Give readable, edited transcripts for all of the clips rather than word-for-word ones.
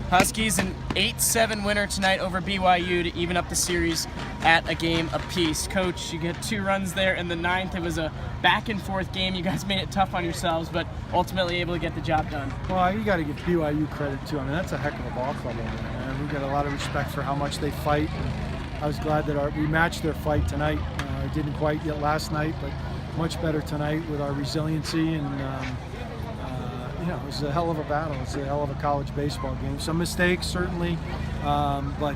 Huskies an 8-7 winner tonight over BYU to even up the series at a game apiece. Coach, you get 2 runs there in the 9th. It was a back-and-forth game. You guys made it tough on yourselves, but ultimately able to get the job done. Well, you got to give BYU credit, too. I mean, that's a heck of a ball club over there, man. We got a lot of respect for how much they fight. And I was glad that we matched their fight tonight. Didn't quite yet last night, but much better tonight with our resiliency. And, it was a hell of a battle. It's a hell of a college baseball game. Some mistakes, certainly, but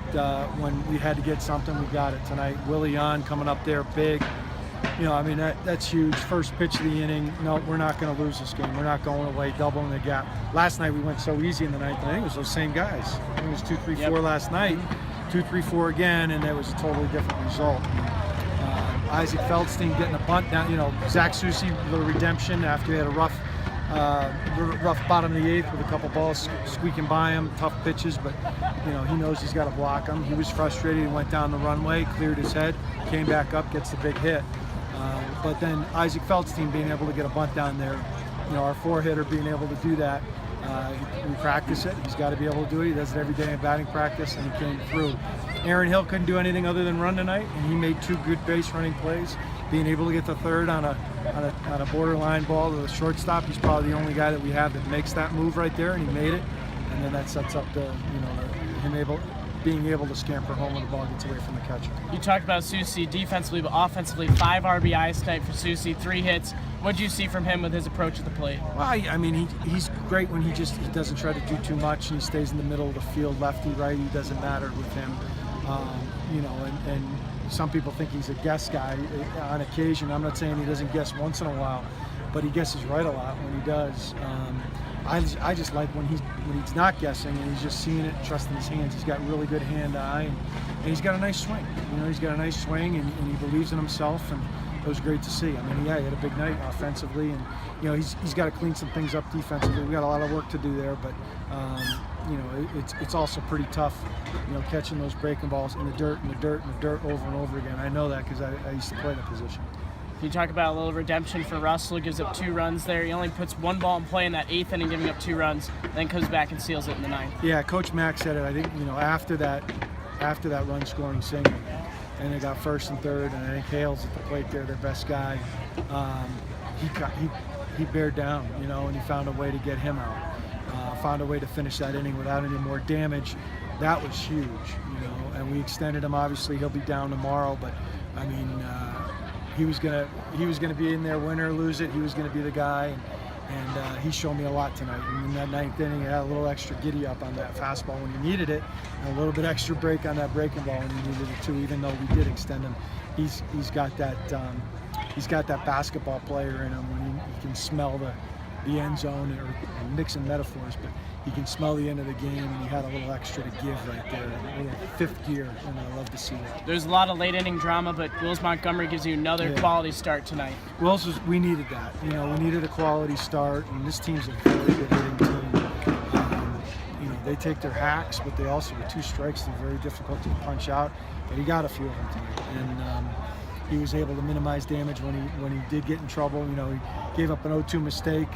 when we had to get something, we got it tonight. Willie on coming up there big. That's huge. First pitch of the inning. No, we're not going to lose this game. We're not going away, doubling the gap. Last night we went so easy in the 9th, and I think it was those same guys. I think it was 2, 3, 4 last night, 2, 3, 4 again, and it was a totally different result. Isaac Feldstein getting a bunt down. Zach Susi, a little redemption after he had a rough bottom of the 8th with a couple balls squeaking by him, tough pitches, but he knows he's got to block them. He was frustrated. He went down the runway, cleared his head, came back up, gets the big hit. But then Isaac Feldstein being able to get a bunt down there, our 4-hitter being able to do that. We practice it. He's got to be able to do it. He does it every day in batting practice, and he came through. Aaron Hill couldn't do anything other than run tonight, and he made 2 good base running plays. Being able to get the third on a borderline ball to the shortstop, he's probably the only guy that we have that makes that move right there, and he made it. And then that sets up him being able to scamper home when the ball gets away from the catcher. You talked about Susi defensively, but offensively, 5 RBIs tonight for Susi, 3 hits. What did you see from him with his approach at the plate? Well, he's great when he doesn't try to do too much, and he stays in the middle of the field, lefty, righty, doesn't matter with him. And some people think he's a guess guy on occasion. I'm not saying he doesn't guess once in a while, but he guesses right a lot when he does. I just like when he's not guessing and he's just seeing it and trusting his hands. He's got really good hand-eye, and he's got a nice swing. He's got a nice swing, and he believes in himself, and it was great to see. He had a big night offensively, and he's got to clean some things up defensively. We got a lot of work to do there, but it's also pretty tough, catching those breaking balls in the dirt over and over again. I know that because I used to play the position. You talk about a little redemption for Russell. Gives up 2 runs there. He only puts 1 ball in play in that 8th inning, giving up 2 runs, then comes back and seals it in the 9th. Yeah, Coach Mack said it. I think after that run scoring single, and they got 1st and 3rd, and I think Hale's at the plate there, their best guy. He bared down, and he found a way to get him out. Found a way to finish that inning without any more damage. That was huge, and we extended him. Obviously, he'll be down tomorrow, but he was gonna be in there, win or lose it. He was gonna be the guy, and he showed me a lot tonight. And in that 9th inning, he had a little extra giddy up on that fastball when he needed it, and a little bit extra break on that breaking ball when he needed it too. Even though we did extend him, he's got that basketball player in him when he can smell the end zone, or I'm mixing metaphors, but he can smell the end of the game, and he had a little extra to give right there, a little 5th gear, and I love to see it. There's a lot of late inning drama, but Wills Montgomery gives you another quality start tonight. We needed that. We needed a quality start, and this team's a very good hitting team. They take their hacks, but they also, with 2 strikes, they're very difficult to punch out, but he got a few of them tonight, and he was able to minimize damage when he did get in trouble. He gave up an 0-2 mistake.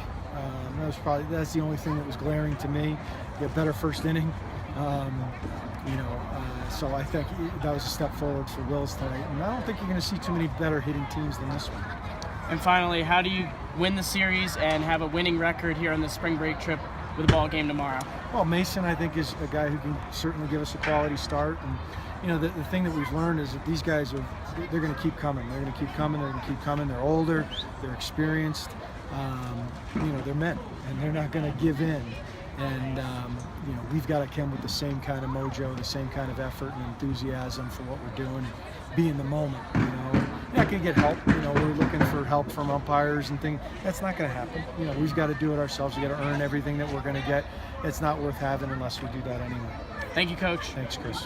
That's the only thing that was glaring to me. He had a better 1st inning, so I think that was a step forward for Wills tonight. And I don't think you're going to see too many better hitting teams than this one. And finally, how do you win the series and have a winning record here on the spring break trip with a ball game tomorrow? Well, Mason, I think, is a guy who can certainly give us a quality start. And the thing that we've learned is that these guys they're going to keep coming. They're going to keep coming. They're going to keep coming. They're older. They're experienced. They're men, and they're not going to give in. And we've got to come with the same kind of mojo, the same kind of effort and enthusiasm for what we're doing, be in the moment. You're not going to get help. We're looking for help from umpires and things. That's not going to happen. We've got to do it ourselves. We've got to earn everything that we're going to get. It's not worth having unless we do that anyway. Thank you, Coach. Thanks, Chris.